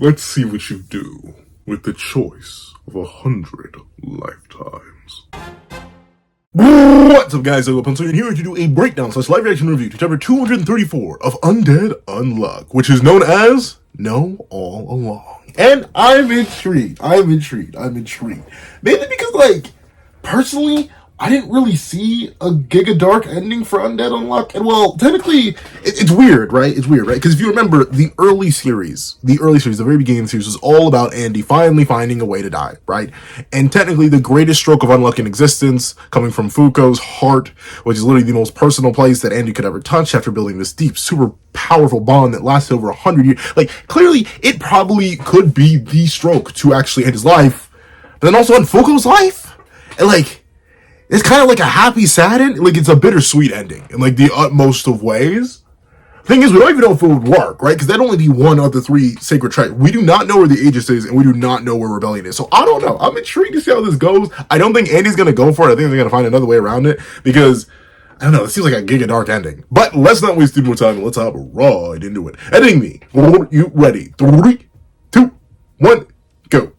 Let's see what you do with the choice of 100 lifetimes. What's up, guys? I'm here to do a breakdown / live reaction review to chapter 234 of Undead, Unluck, which is known as Know All Along. And I'm intrigued. Mainly because, personally, I didn't really see a Giga Dark ending for Undead Unluck. And, well, technically, it's weird, right? Because if you remember, the very beginning of the series was all about Andy finally finding a way to die, right? And technically, the greatest stroke of unluck in existence, coming from Fuuko's heart, which is literally the most personal place that Andy could ever touch after building this deep, super powerful bond that lasted over 100 years. Clearly, it probably could be the stroke to actually end his life, but then also end Fuuko's life. And, it's kind of like a happy, sad end. It's a bittersweet ending in, the utmost of ways. Thing is, we don't even know if it would work, right? Because that'd only be one of the 3 sacred tribes. We do not know where the Aegis is, and we do not know where Rebellion is. So, I don't know. I'm intrigued to see how this goes. I don't think Andy's going to go for it. I think they're going to find another way around it. Because, I don't know, it seems like a Giga Dark ending. But let's not waste too more time. Let's hop right into it. Ending me. Are you ready? 3, 2, 1, go.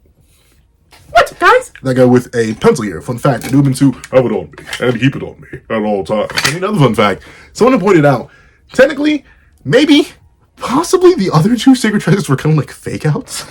What, guys? That guy with a pencil here. Fun fact, I do mean to have it on me and keep it on me at all times. And another fun fact, someone pointed out, technically, maybe, possibly the other 2 sacred treasures were kind of like fake outs.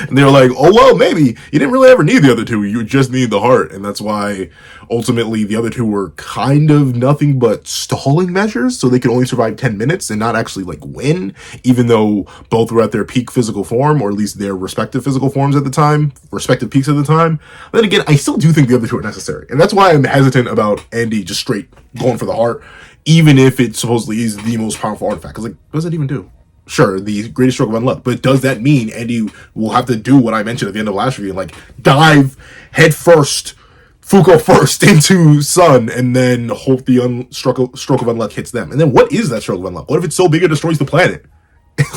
And they were like, oh, well, maybe. You didn't really ever need the other 2. You just need the heart. And that's why, ultimately, the other 2 were kind of nothing but stalling measures. So they could only survive 10 minutes and not actually, win. Even though both were at their peak physical form, or at least their respective physical forms at the time. Respective peaks at the time. But then again, I still do think the other 2 are necessary. And that's why I'm hesitant about Andy just straight going for the heart. Even if it supposedly is the most powerful artifact. Because, what does that even do? Sure, the greatest stroke of unluck, but does that mean Andy will have to do what I mentioned at the end of last review, dive head first, Fuuko first into Sun, and then hope the stroke of unluck hits them? And then what is that stroke of unluck? What if it's so big it destroys the planet?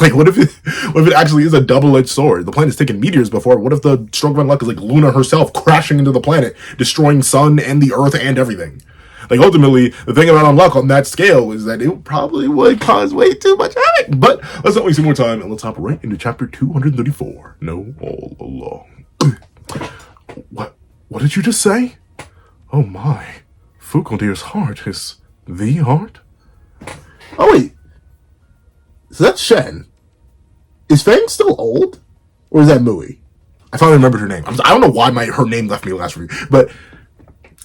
What if it actually is a double-edged sword? The planet's taken meteors before. What if the stroke of unluck is Luna herself crashing into the planet, destroying Sun and the Earth and everything? Ultimately, the thing about Unluck on that scale is that it probably would cause way too much havoc. But let's not waste more time, and let's hop right into chapter 234. Know All Along. What did you just say? Oh my. Fuuko dear's heart is the heart? Oh wait. So that's Shen. Is Fang still old? Or is that Mui? I finally remembered her name. I don't know why her name left me last review, but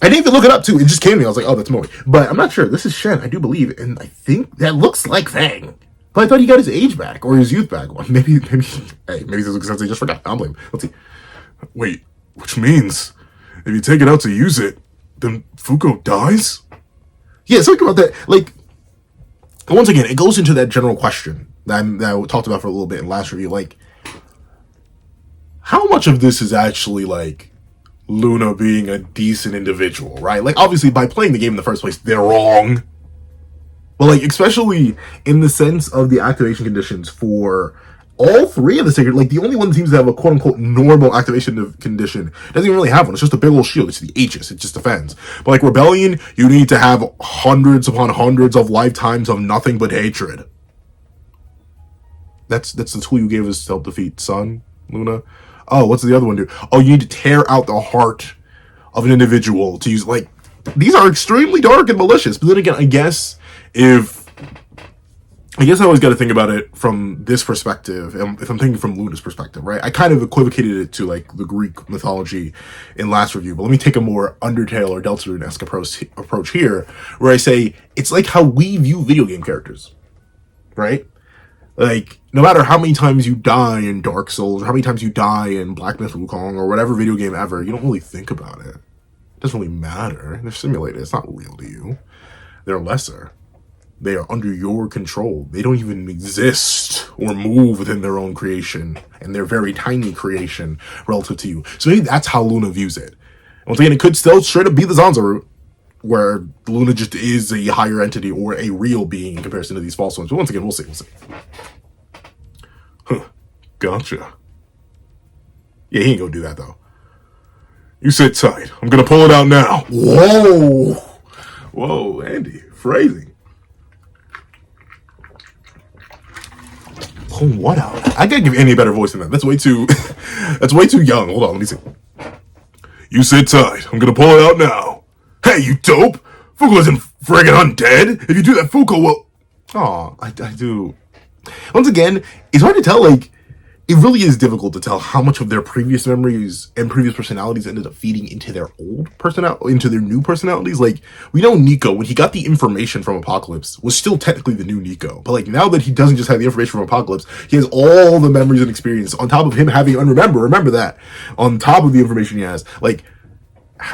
I didn't even look it up, too. It just came to me. I was like, oh, that's Moe. But I'm not sure. This is Shen, I do believe. And I think that looks like Fang. But I thought he got his age back, or his youth back. Well, maybe this is because I just forgot. I don't blame him. Let's see. Wait, which means if you take it out to use it, then Fuuko dies? Yeah, something about that. Once again, it goes into that general question that I talked about for a little bit in last review. How much of this is actually, Luna being a decent individual, right? Obviously, by playing the game in the first place, they're wrong. But, especially in the sense of the activation conditions for all 3 of the sacred, the only one that seems to have a quote-unquote normal activation condition doesn't even really have one. It's just a big old shield. It's the Aegis. It just defends. But, Rebellion, you need to have hundreds upon hundreds of lifetimes of nothing but hatred. That's the tool you gave us to help defeat Sun, Luna. Oh, what's the other one do? Oh, you need to tear out the heart of an individual to use, these are extremely dark and malicious. But then again, I guess I always got to think about it from this perspective, if I'm thinking from Luna's perspective, right? I kind of equivocated it to, the Greek mythology in last review, but let me take a more Undertale or Deltarune-esque approach here, where I say, it's like how we view video game characters, right? No matter how many times you die in Dark Souls, or how many times you die in Black Myth Wukong, or whatever video game ever, you don't really think about it. It doesn't really matter. They're simulated. It's not real to you. They're lesser. They are under your control. They don't even exist or move within their own creation, and they're very tiny creation relative to you. So maybe that's how Luna views it. Once again, it could still straight up be the Zanza route, where Luna just is a higher entity or a real being in comparison to these false ones. But once again, we'll see. Huh. Gotcha. Yeah, he ain't gonna do that, though. You sit tight. I'm gonna pull it out now. Whoa! Whoa, Andy. Phrasing. Pull what out? I can't give any better voice than that. That's way too. That's way too young. Hold on, let me see. You sit tight. I'm gonna pull it out now. Hey, you dope! Fuuko isn't friggin' undead. If you do that, Fuuko will. Aw, I do. Once again, it's hard to tell. Like, it really is difficult to tell how much of their previous memories and previous personalities ended up feeding into their into their new personalities. Like, we know Nico, when he got the information from Apocalypse, was still technically the new Nico. But like, now that he doesn't just have the information from Apocalypse, he has all the memories and experience on top of him having remember that, on top of the information he has. Like,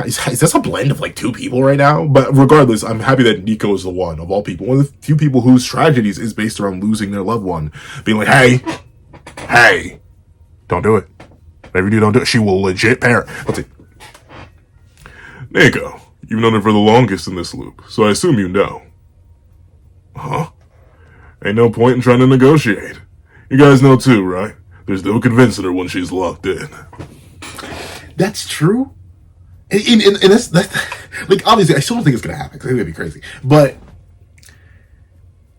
is this a blend of like two people right now? But regardless, I'm happy that Nico is the one of all people, one of the few people whose tragedies is based around losing their loved one, being like, hey, don't do it. Whatever you do, don't do it. She will legit parent. Let's see. Nico, you've known her for the longest in this loop, so I assume you know. Huh? Ain't no point in trying to negotiate. You guys know too, right? There's no convincing her when she's locked in. That's true. And that's like, obviously, I still don't think it's gonna happen because it's gonna be crazy. But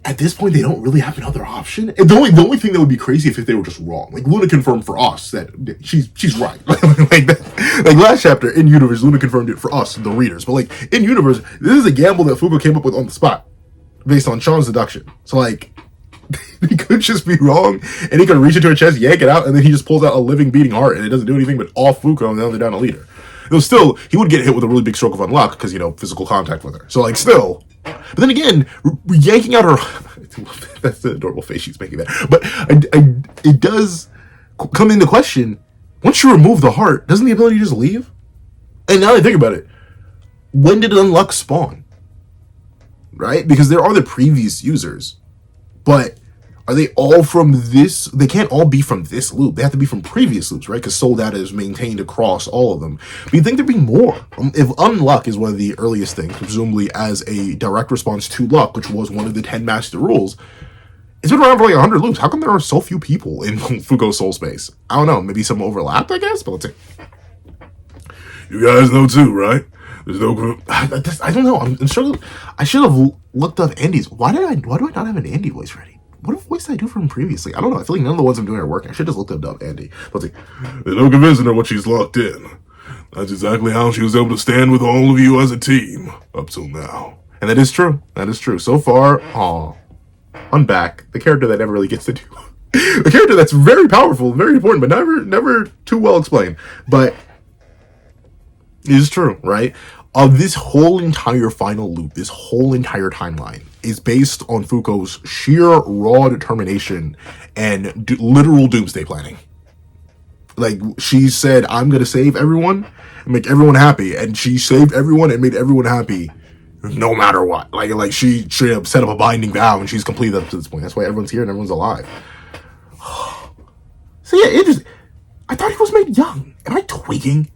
at this point, they don't really have another option. And the only thing that would be crazy if they were just wrong. Like, Luna confirmed for us that she's right. like last chapter in universe, Luna confirmed it for us, the readers. But like in universe, this is a gamble that Fuuko came up with on the spot, based on Sean's deduction. So like, he could just be wrong, and he could reach into her chest, yank it out, and then he just pulls out a living, beating heart, and it doesn't do anything but off Fuuko, and now they're down a leader. Though still, he would get hit with a really big stroke of unluck because, you know, physical contact with her. So like, still. But then again, yanking out her... That's the adorable face she's making there. But it does come into question, once you remove the heart, doesn't the ability just leave? And now that I think about it, when did Unluck spawn? Right? Because there are the previous users. But are they all from this? They can't all be from this loop. They have to be from previous loops, right? Because soul data is maintained across all of them. But you'd think there'd be more. If Unluck is one of the earliest things, presumably as a direct response to luck, which was one of the 10 master rules, it's been around for like 100 loops. How come there are so few people in Fuuko's soul space? I don't know. Maybe some overlapped, I guess? But let's see. You guys know too, right? There's no... I don't know. I'm struggling. I should have looked up Andy's. Why do I not have an Andy voice ready? What voice did I do for him previously? I don't know. I feel like none of the ones I'm doing are working. I should just look up Andy. Let's see. There's no convincing her when she's locked in. That's exactly how she was able to stand with all of you as a team up till now. And that is true. That is true. So far, I'm back. The character that never really gets to do. The character that's very powerful, very important, but never too well explained. But it is true, right? This whole entire final loop, this whole entire timeline is based on Fuuko's sheer raw determination and literal doomsday planning. Like, she said, I'm going to save everyone and make everyone happy. And she saved everyone and made everyone happy no matter what. Like she straight up set up a binding vow, and she's completed up to this point. That's why everyone's here and everyone's alive. So yeah, interesting. I thought he was made young. Am I tweaking?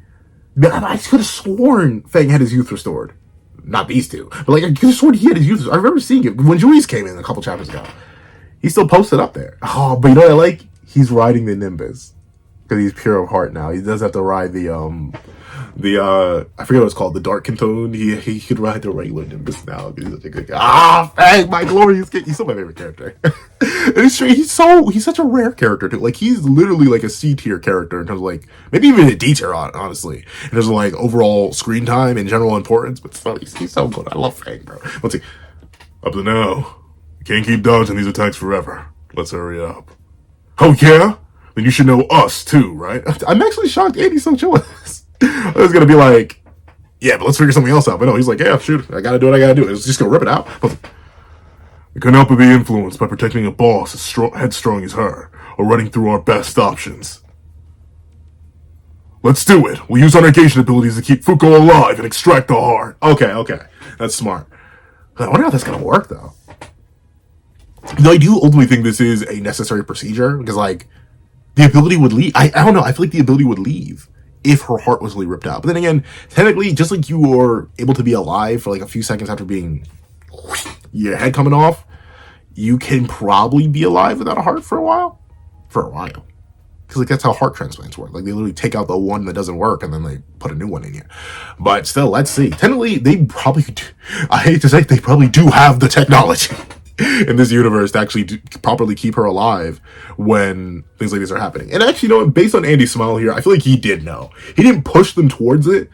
I could have sworn Fang had his youth restored. Not these two. But like, I could have sworn he had his youth restored. I remember seeing it when Juiz came in a couple chapters ago. He still posted up there. Oh, but you know what I like? He's riding the Nimbus. Because he's pure of heart now. He does have to ride the I forget what it's called, the Dark Canton. He could ride the regular Nimbus now. He's such a good guy. Fang, my glorious kid. He's still my favorite character. And it's true, he's such a rare character too. Like, he's literally like a C tier character in terms of like, maybe even a D tier, honestly. In terms of like overall screen time and general importance. But still, he's so good. I love Fang, bro. Let's see. Up to now, you can't keep dodging these attacks forever. Let's hurry up. Oh yeah? Then you should know us too, right? I'm actually shocked Andy's so chill with this. I was gonna be like, yeah, but let's figure something else out. But no, he's like, yeah, shoot, I gotta do what I gotta do. It's just gonna rip it out. But we couldn't help but be influenced by protecting a boss as headstrong as her, or running through our best options. Let's do it. We'll use our negation abilities to keep Fuuko alive and extract the heart. Okay. That's smart. I wonder how that's gonna work, though. Though I do ultimately think this is a necessary procedure, because, like, the ability would leave. I don't know. I feel like the ability would leave if her heart was really ripped out. But then again, technically, just like you are able to be alive for like a few seconds after being your head coming off, you can probably be alive without a heart for a while. Because like that's how heart transplants work. Like, they literally take out the one that doesn't work and then they put a new one in you. But still, let's see. Technically, they probably do. I hate to say, they probably do have the technology. in this universe to actually properly keep her alive when things like this are happening. And actually, you know, based on Andy's smile here, I feel like he did know. He didn't push them towards it,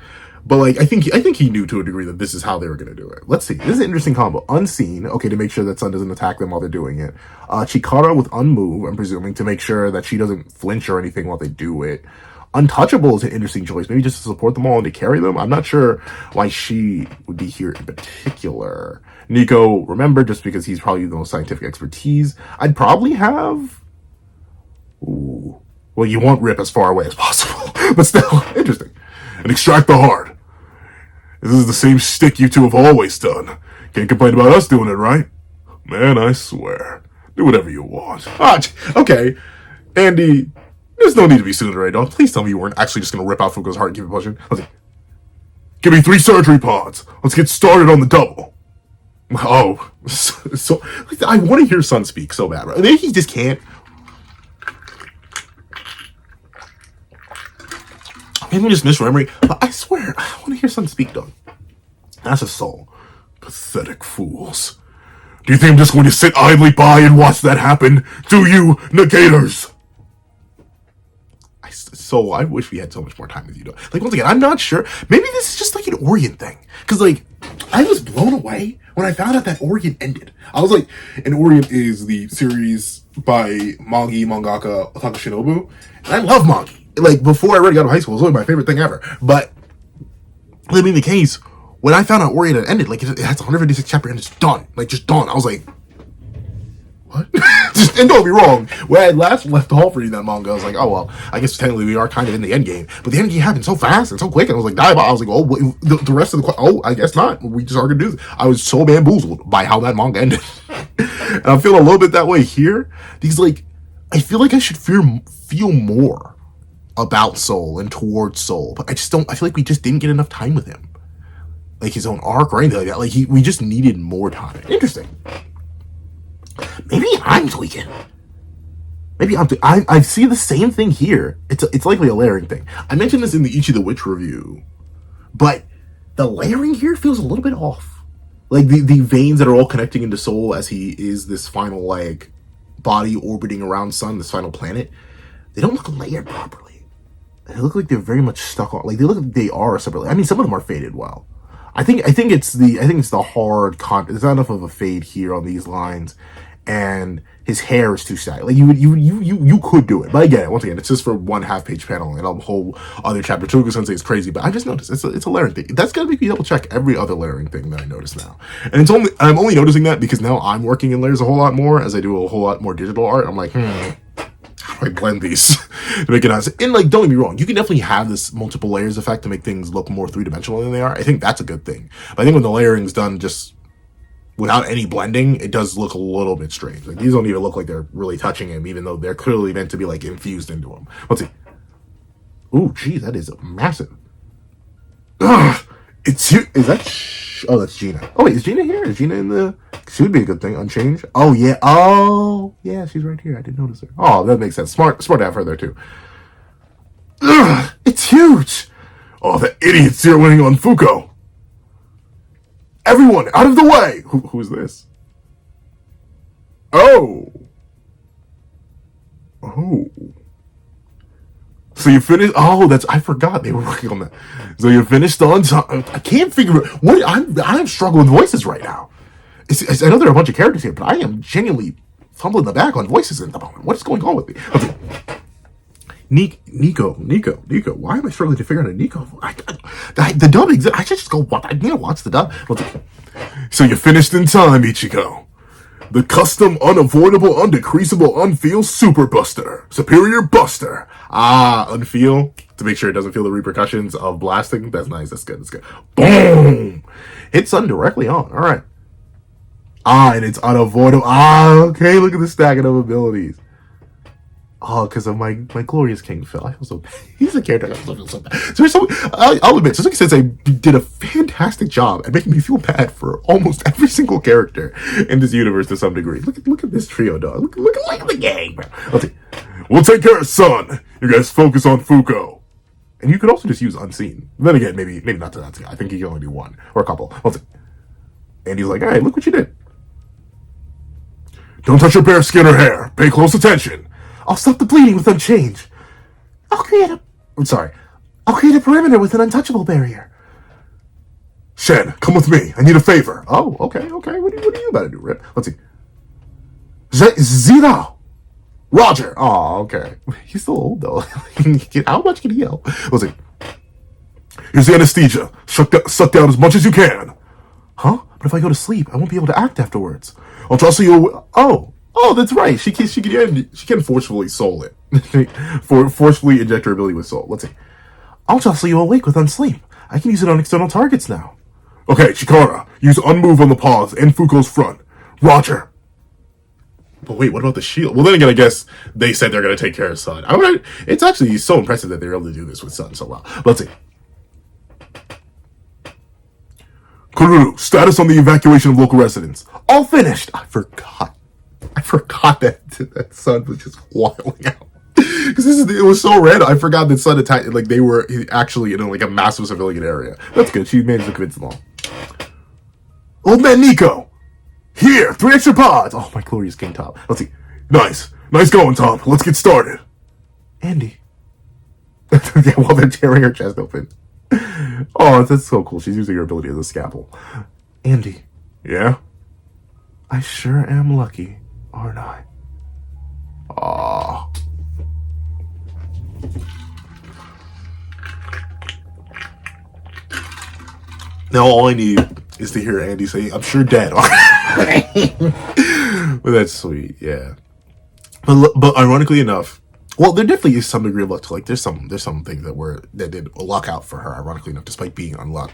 but like I think he knew to a degree that this is how they were going to do it. Let's see. This is an interesting combo. Unseen, okay, to make sure that Sun doesn't attack them while they're doing it. Chikara with Unmove, I'm presuming, to make sure that she doesn't flinch or anything while they do it. Untouchable is an interesting choice. Maybe just to support them all and to carry them. I'm not sure why she would be here in particular. Nico, remember, just because he's probably the most scientific expertise. I'd probably have... Ooh. Well, you want Rip as far away as possible. But still, interesting. And extract the heart. This is the same stick you two have always done. Can't complain about us doing it, right? Man, I swear. Do whatever you want. Ah, okay. Andy... There's no need to be Tsundere, dog. Please tell me you weren't actually just going to rip out Fuuko's heart and keep it pushing. Let's see. Give me 3 surgery pods. Let's get started on the double. Oh, so I want to hear Sun speak so bad, right? Maybe he just can't. Maybe I'm just misremembering, but I swear, I want to hear Sun speak, dog. That's a soul. Pathetic fools. Do you think I'm just going to sit idly by and watch that happen? Do you, negators? So I wish we had so much more time with you. Like, once again, I'm not sure. Maybe this is just like an Orient thing. Because, like, I was blown away when I found out that Orient ended. I was like, and Orient is the series by mangaka Otaka Shinobu. And I love manga. Like, before I already got to high school, it was really my favorite thing ever. But, that being the case, when I found out Orient had ended, like, it has 156 chapters and it's done. Like, just done. I was like, what? And don't be wrong, when I last left off reading that manga, I was like, oh, well, I guess technically we are kind of in the end game. But the end game happened so fast and so quick, and I was like, I was like, oh, the rest of I guess not. We just are going to do this. I was so bamboozled by how that manga ended. And I'm feeling a little bit that way here. Because, like, I feel like I should feel more about Soul and towards Soul. But I feel like we just didn't get enough time with him. Like, his own arc or anything like that. Like, we just needed more time. Interesting. Maybe I'm tweaking. Maybe I see the same thing here. It's likely a layering thing. I mentioned this in the Ichi the Witch review, but the layering here feels a little bit off. Like the veins that are all connecting into Soul as he is this final like body orbiting around Sun, this final planet. They don't look layered properly. They look like they're very much stuck on. Like they look like they are separately. I mean, some of them are faded well. I think it's the hard content. There's not enough of a fade here on these lines. And his hair is too stacked. Like you could do it, but I get it. Once again, it's just for 1 half-page panel and a whole other chapter. Togo Sensei is crazy, but I just noticed it's a layering thing. That's gonna make me double check every other layering thing that I notice now. And I'm only noticing that because now I'm working in layers a whole lot more as I do a whole lot more digital art. I'm like, how do I blend these to make it nice? And like, don't get me wrong, you can definitely have this multiple layers effect to make things look more 3-dimensional than they are. I think that's a good thing. But I think when the layering's done just without any blending, it does look a little bit strange. Like, these don't even look like they're really touching him, even though they're clearly meant to be, like, infused into him. Let's see. Ooh, geez, that is massive. Ugh! Is that... Oh, that's Gina. Oh, wait, is Gina here? Is Gina in the... She would be a good thing. Unchanged. Oh, yeah. Oh, yeah, she's right here. I didn't notice her. Oh, that makes sense. Smart to have her there, too. Ugh! It's huge! Oh, the idiot's zeroing on Fuuko. Everyone, out of the way! Who's this? Oh. Oh. So you finished... Oh, I forgot they were working on that. So you finished on time. I can't figure out... I'm struggling with voices right now. I know there are a bunch of characters here, but I am genuinely fumbling the back on voices at the moment. What is going on with me? Okay. Nico. Why am I struggling to figure out a Nico? The dub exists. I should just go. I need to watch the dub. So you finished in time, Ichigo. The custom, unavoidable, undecreasable, unfeel super buster, superior buster. Unfeel to make sure it doesn't feel the repercussions of blasting. That's nice. That's good. That's good. Boom. Hit Sun directly on. All right. And it's unavoidable. Okay. Look at the stacking of abilities. Oh, because of my glorious King Phil. I feel so bad. He's a character I feel so bad. So I'll admit, Suzuki Sensei did a fantastic job at making me feel bad for almost every single character in this universe to some degree. Look at this trio, dog. Look at the gang, man. Let's see. We'll take care of Sun. You guys focus on Fuuko. And you could also just use Unseen. Then again, maybe not to Unseen. I think he can only do one or a couple. Let's see. And he's like, hey, look what you did. Don't touch your bare skin or hair. Pay close attention. I'll stop the bleeding with unchange. I'll create a perimeter with an untouchable barrier. Shen, come with me. I need a favor. Oh, okay. What are you about to do, Rip? Let's see. Zero. Roger. Oh, okay. He's still old, though. How much can he help? Let's see. Here's the anesthesia. Suck down as much as you can. Huh? But if I go to sleep, I won't be able to act afterwards. I'll toss you. Oh, that's right. She can forcefully soul it. Forcefully inject her ability with soul. Let's see. I'll jostle you awake with unsleep. I can use it on external targets now. Okay, Chikara, use unmove on the paws and Fuuko's front. Roger. But wait, what about the shield? Well, then again, I guess they said they're going to take care of Sun. It's actually so impressive that they're able to do this with Sun so well. Let's see. Kururu, status on the evacuation of local residents. All finished. I forgot that Sun was just wilding out. Because it was so random. I forgot that Sun attacked, like they were actually in a massive civilian area. That's good. She managed to convince them all. Old man Nico, here, 3 extra pods. Oh, my glorious King Top. Let's see. Nice going, Top. Let's get started. Andy. Yeah, while they're tearing her chest open. Oh, that's so cool. She's using her ability as a scalpel. Andy. Yeah? I sure am lucky, aren't I? Aww. Now all I need is to hear Andy say, I'm sure dead. But that's sweet, yeah. But ironically enough, well, there definitely is some degree of luck to there's some things that did luck out for her, ironically enough, despite being unluck.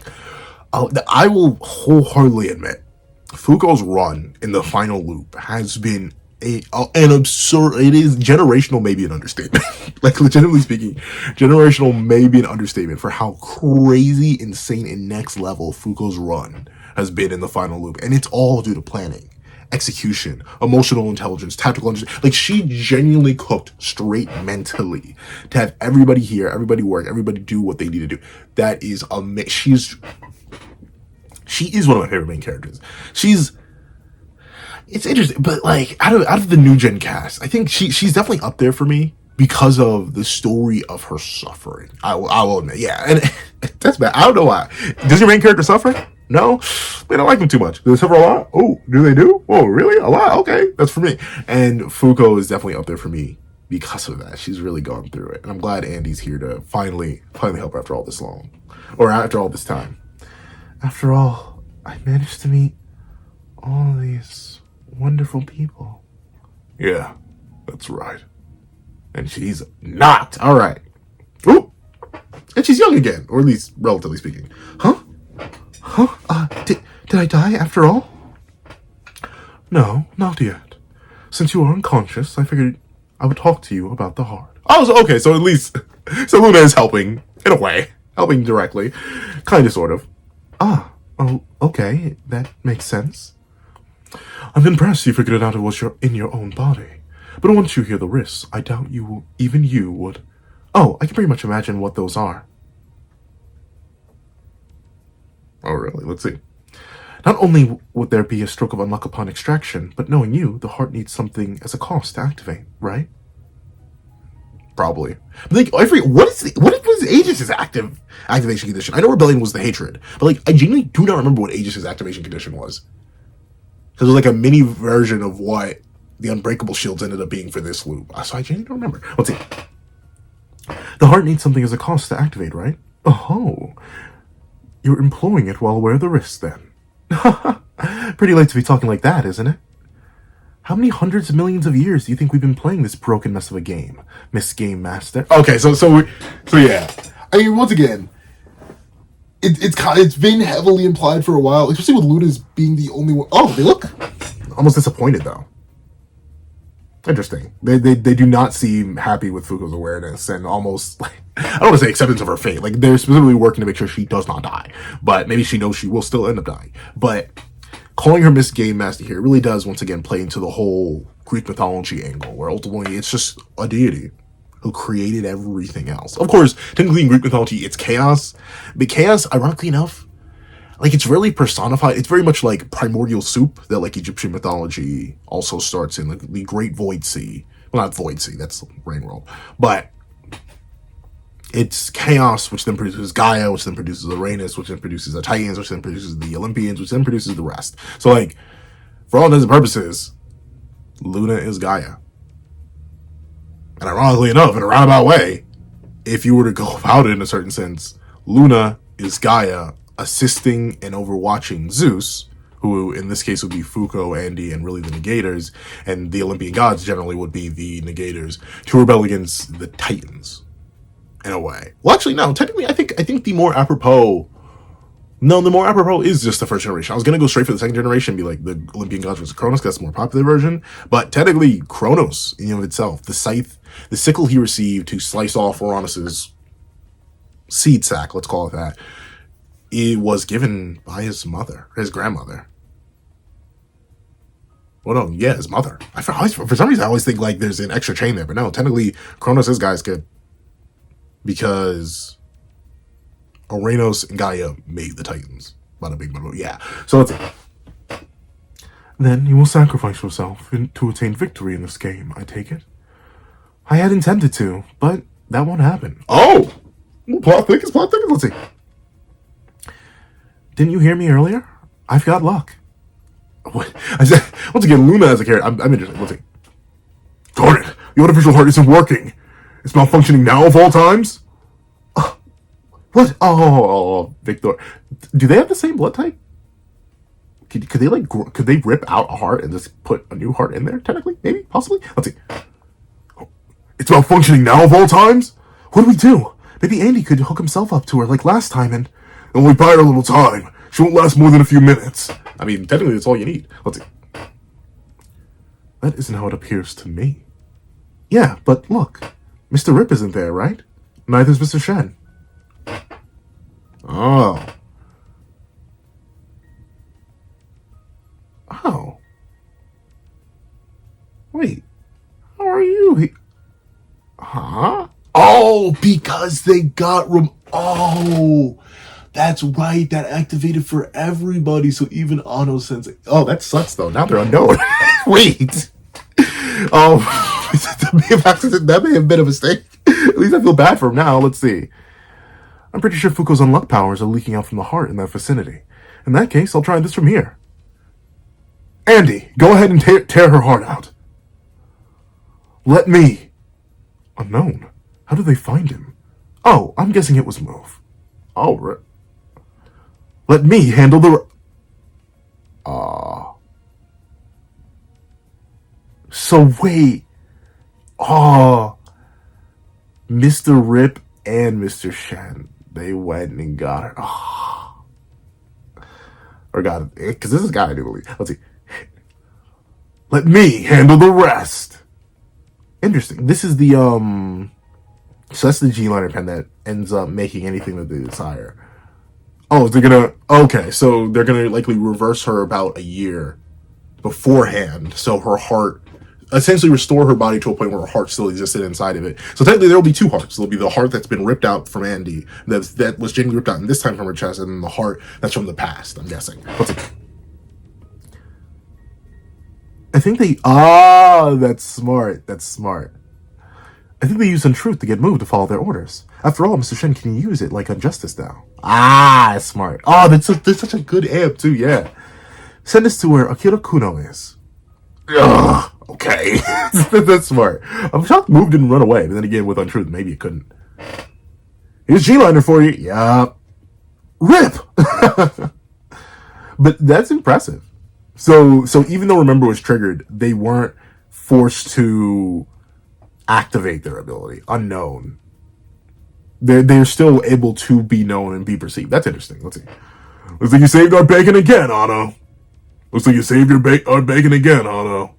I will wholeheartedly admit, Fuuko's run in the final loop has been an absurd. It is generational, maybe an understatement. Legitimately speaking, generational may be an understatement for how crazy, insane, and next level Fuuko's run has been in the final loop, and it's all due to planning, execution, emotional intelligence, tactical understanding. She genuinely cooked straight mentally to have everybody here, everybody work, everybody do what they need to do. That is amazing. She is one of my favorite main characters. It's interesting, but out of the new gen cast, I think she's definitely up there for me because of the story of her suffering. I will admit, yeah, and that's bad. I don't know why. Does your main character suffer? No, they don't like him too much. Do they suffer a lot? Oh, do they do? Oh, really? A lot? Okay, that's for me. And Fuuko is definitely up there for me because of that. She's really gone through it, and I'm glad Andy's here to finally help her after all this long, or after all this time. After all, I managed to meet all these wonderful people. Yeah, that's right. And she's not. All right. Ooh, and she's young again, or at least relatively speaking. Huh? Did I die after all? No, not yet. Since you are unconscious, I figured I would talk to you about the heart. Oh, okay, so at least, so Luna is helping, in a way. Helping directly. Kinda, sort of. Oh, okay, that makes sense. I'm impressed you figured it out it was in your own body. But once you hear the risks, I doubt even you would. Oh, I can pretty much imagine what those are. Oh, really? Let's see. Not only would there be a stroke of unluck upon extraction, but knowing you, the heart needs something as a cost to activate, right? Probably. But I forget, what was Aegis' activation condition? I know Rebellion was the hatred, but I genuinely do not remember what Aegis' activation condition was. Because it was a mini version of what the Unbreakable Shields ended up being for this loop. So I genuinely don't remember. Let's see. The heart needs something as a cost to activate, right? Oh. You're employing it while aware of the risks, then. Pretty late to be talking like that, isn't it? How many hundreds of millions of years do you think we've been playing this broken mess of a game, Miss Game Master? Okay, so yeah. I mean, once again, it's been heavily implied for a while, especially with Luna's being the only one. Oh, they look almost disappointed though. Interesting. They do not seem happy with Fuuko's awareness and almost I don't want to say acceptance of her fate. They're specifically working to make sure she does not die, but maybe she knows she will still end up dying. But calling her Miss Game Master here really does once again play into the whole Greek mythology angle, where ultimately it's just a deity who created everything else. Of course, technically in Greek mythology it's chaos, but chaos, ironically enough, like, it's really personified. It's very much like primordial soup that, like, Egyptian mythology also starts in, like the Great Void Sea. Well, not Void Sea, that's Rain World, but it's chaos, which then produces Gaia, which then produces Uranus, which then produces the Titans, which then produces the Olympians, which then produces the rest. So, like, for all intents and purposes, Luna is Gaia. And ironically enough, in a roundabout way, if you were to go about it in a certain sense, Luna is Gaia assisting and overwatching Zeus, who in this case would be Fuuko, Andy, and really the Negators, and the Olympian gods generally would be the Negators, to rebel against the Titans, in a way. Well, actually, no, technically, I think the more apropos is just the first generation. I was going to go straight for the second generation and be like the Olympian gods versus Kronos, because that's the more popular version. But technically, Kronos, in and of itself, the scythe, the sickle he received to slice off Uranus's seed sac, let's call it that, it was given by his mother, his grandmother. Well, no, yeah, his mother. For some reason, I always think like there's an extra chain there, but no, technically, Kronos is Gaia's kid. Because Uranus and Gaia made the Titans. Bada bing, bada boom. Yeah. So let's see. Then you will sacrifice yourself to attain victory in this game, I take it. I had intended to, but that won't happen. Oh! Plot thickens. Let's see. Didn't you hear me earlier? I've got luck. What? I said, once again, Luna as a character. I'm interested. Let's see. Darn it! The artificial heart isn't working. It's malfunctioning now of all times? What? Oh, Victor. Do they have the same blood type? Could they rip out a heart and just put a new heart in there? Technically? Maybe? Possibly? Let's see. Oh, it's malfunctioning now of all times? What do we do? Maybe Andy could hook himself up to her like last time and only buy her a little time. She won't last more than a few minutes. I mean, technically that's all you need. Let's see. That isn't how it appears to me. Yeah, but look. Mr. Rip isn't there, right? Neither's Mr. Shen. Oh. Oh. Wait. How are you? Huh? Oh, because they got Oh, that's right. That activated for everybody. So even Ano Sensei. Oh, that sucks though. Now they're unknown. Wait. Oh. That may have been a mistake. At least I feel bad for him now. Let's see. I'm pretty sure Fuuko's unluck powers are leaking out from the heart in that vicinity. In that case, I'll try this from here. Andy, go ahead and tear her heart out. Let me. Unknown. How did they find him? Oh, I'm guessing it was Move. Oh, right. Let me handle the... So wait. Oh, Mr. Rip and Mr. Shen, they went and got her. Oh. Or got it, because this is Guy, I do believe. Let's see. Let me handle the rest. Interesting. This is the, so that's the G-liner pen that ends up making anything that they desire. Oh, they're gonna, okay, so they're gonna likely reverse her about a year beforehand, so her heart, essentially restore her body to a point where her heart still existed inside of it. So technically there will be two hearts. There'll be the heart that's been ripped out from Andy, that was genuinely ripped out, and this time from her chest, and then the heart that's from the past, I'm guessing. Let's see. I think they, that's smart. That's smart. I think they use Untruth to get moved to follow their orders. After all, Mr. Shen can use it like Injustice now. That's smart. Oh, that's such a good amp too, yeah. Send us to where Akira Kuno is. Ugh, okay. That's smart. I'm shocked Move didn't run away, but then again, with Untruth, maybe it couldn't. Here's G-Liner for you. Yup. RIP! But that's impressive. So even though Remember was triggered, they weren't forced to activate their ability. Unknown. They're still able to be known and be perceived. That's interesting. Let's see. Looks like you saved our bacon again, Ano. Looks like you saved our bacon again, Ano.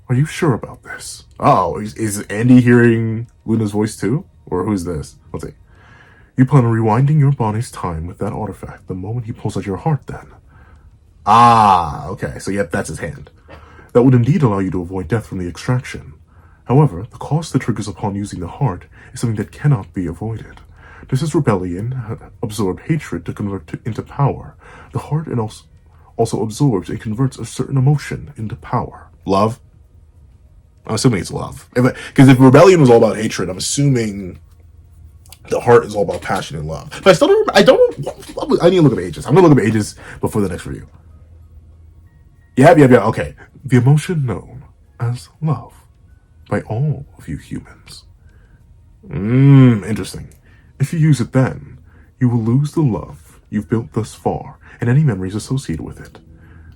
Are you sure about this? Oh, is Andy hearing Luna's voice too? Or who's this? Let's see. You plan on rewinding your body's time with that artifact the moment he pulls out your heart then. Okay. So yep, that's his hand. That would indeed allow you to avoid death from the extraction. However, the cost that triggers upon using the heart is something that cannot be avoided. Does this rebellion absorb hatred to convert into power? The heart and also absorbs and converts a certain emotion into power. Love? I'm assuming it's love. Because if rebellion was all about hatred, I'm assuming the heart is all about passion and love. But I still don't remember. I need to look up ages. I'm going to look up ages before the next review. Yeah. Okay. The emotion known as love by all of you humans. Interesting. If you use it then, you will lose the love you've built thus far and any memories associated with it.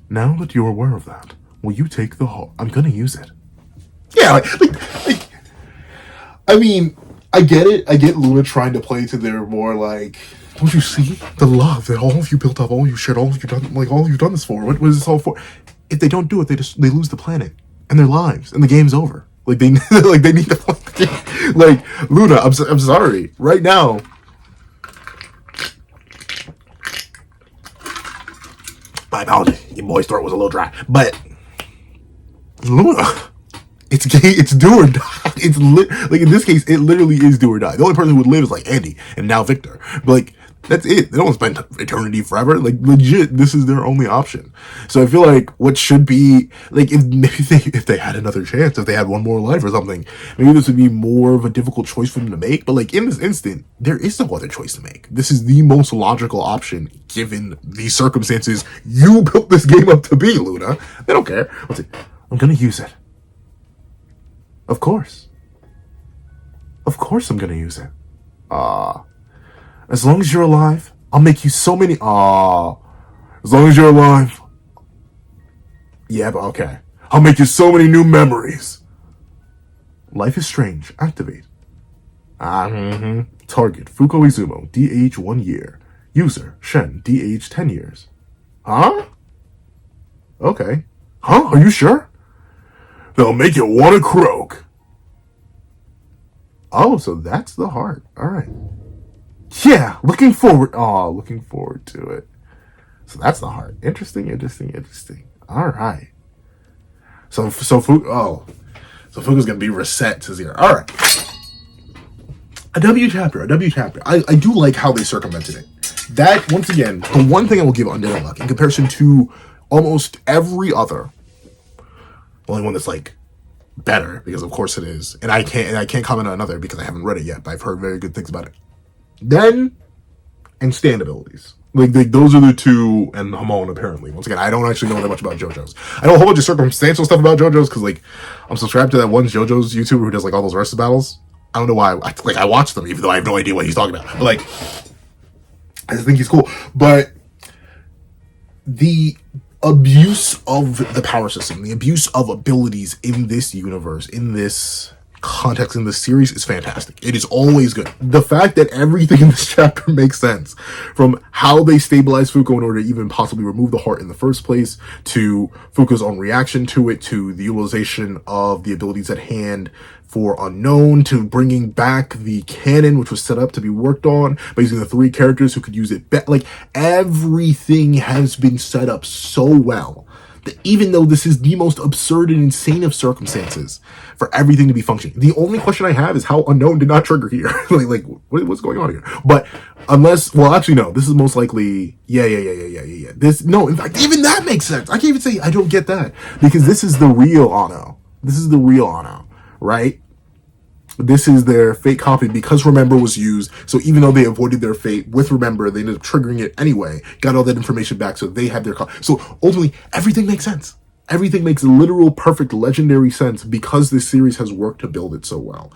Now that you're aware of that, will you take the heart? I'm gonna use it. Yeah, I mean, I get it. I get Luna trying to play to their more like, don't you see the love that all of you built up, all you shared, all of you done, like all you've done this for? What is this all for? If they don't do it, they lose the planet and their lives, and the game's over. Like they need to play the game. Like Luna, I'm sorry. Right now, my apologies. Your boy's throat was a little dry, but Luna, it's do or die. Like in this case, it literally is do or die. The only person who would live is like Andy and now Victor. But like that's it. They don't spend eternity forever. Like legit, this is their only option. So I feel like what should be like if they had another chance, if they had one more life or something, maybe this would be more of a difficult choice for them to make. But like in this instant, there is no other choice to make. This is the most logical option given the circumstances you built this game up to be, Luna. They don't care. Let's see. I'm gonna use it. Of course. Of course I'm gonna use it. As long as you're alive, I'll make you so many... As long as you're alive... Yeah, but okay. I'll make you so many new memories. Life is strange. Activate. Target, Fuuko Izumo, DH 1 year. User, Shen, DH 10 years. Huh? Okay. Huh? Are you sure? They'll make you want to croak. Oh, so that's the heart. All right. Yeah, looking forward to it. So that's the heart. Interesting. All right. So Fuuko's gonna be reset to 0. All right. A W chapter. I do like how they circumvented it. That, once again, the one thing I will give Undead Unluck in comparison to almost every other, the only one that's like better, because of course it is, and I can't comment on another because I haven't read it yet, but I've heard very good things about it. Then, and stand abilities. Like those are the two, and Hamon apparently. Once again, I don't actually know that much about JoJo's. I know a whole bunch of circumstantial stuff about JoJo's because like I'm subscribed to that one JoJo's YouTuber who does like all those versus battles. I don't know why. I watch them even though I have no idea what he's talking about. But like, I just think he's cool. But the abuse of the power system, the abuse of abilities in this universe, in this context, in this series is fantastic. It is always good. The fact that everything in this chapter makes sense, from how they stabilize Fuuko in order to even possibly remove the heart in the first place, to Fuuko's own reaction to it, to the utilization of the abilities at hand for Unknown, to bringing back the canon, which was set up to be worked on by using the 3 characters who could use it. Like, everything has been set up so well that even though this is the most absurd and insane of circumstances for everything to be functioning, the only question I have is how Unknown did not trigger here. like what's going on here? But unless, well, actually, no, this is most likely, yeah. This, no, in fact, even that makes sense. I can't even say I don't get that, because this is the real Anno. Right? This is their fate copy because Remember was used. So even though they avoided their fate with Remember, they ended up triggering it anyway, got all that information back, so they have their copy. So ultimately, everything makes sense. Everything makes literal, perfect, legendary sense because this series has worked to build it so well.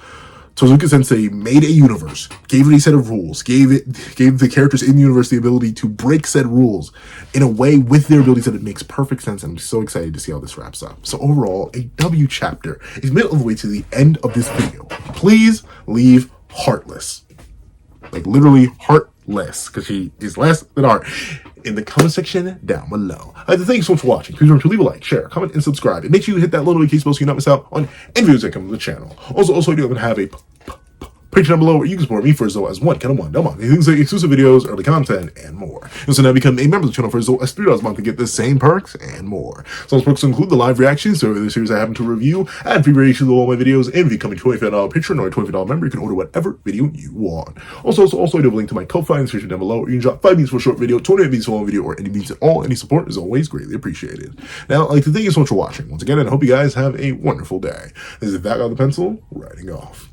Tozuka Sensei made a universe, gave it a set of rules, gave the characters in the universe the ability to break said rules in a way with their abilities that it makes perfect sense, and I'm so excited to see how this wraps up. So overall, a W chapter is made all the way to the end of this video. Please leave heartless. Like literally heartless, because she is less than heart, in the comment section down below. Thank you so much for watching. Please remember to leave a like, share, comment, and subscribe. And make sure you hit that little notification bell so you not miss out on any videos that come to the channel. Also, I do have a Patreon down below where you can support me for as low as one month. Things like exclusive videos, early content, and more. And so now become a member of the channel for as low as $3 a month to get the same perks and more. So those perks include the live reactions to the series I happen to review, ad-free variations of all my videos, and if you become a $25 patron or a $25 member, you can order whatever video you want. Also, I do have a link to my Ko-Fi in the description down below where you can drop 5 beats for a short video, 28 beats for a long video, or any beats at all. Any support is always greatly appreciated. Now, I'd like to thank you so much for watching once again, and I hope you guys have a wonderful day. This is That Guy with the Pencil, writing off.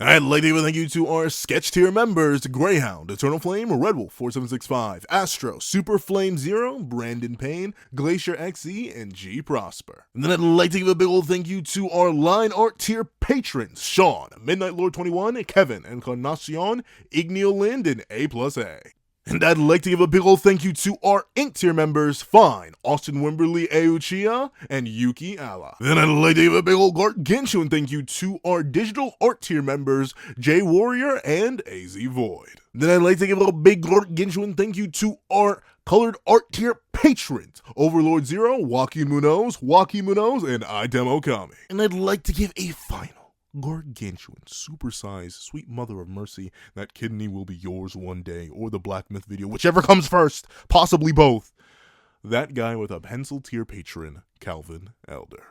I'd like to give a thank you to our sketch tier members: Greyhound, Eternal Flame, Red Wolf 4765, Astro, Super Flame Zero, Brandon Payne, Glacier XE, and G Prosper. And then I'd like to give a big old thank you to our line art tier patrons: Sean, Midnight Lord 21, Kevin, Encarnacion, Igneo Lind, and A+A. And I'd like to give a big ol' thank you to our Ink tier members: Fine, Austin Wimberly Euchia, and Yuki Alla. Then I'd like to give a big ol' gargantuan thank you to our digital art tier members: Jay Warrior and AZ Void. Then I'd like to give a big gargantuan thank you to our colored art tier patrons: Overlord Zero, Joaquin Munoz, and Idem Okami. And I'd like to give a final gargantuan, supersized, sweet mother of mercy, that kidney will be yours one day, or the Black Myth video, whichever comes first, possibly both. That guy with a pencil tier patron, Calvin Elder.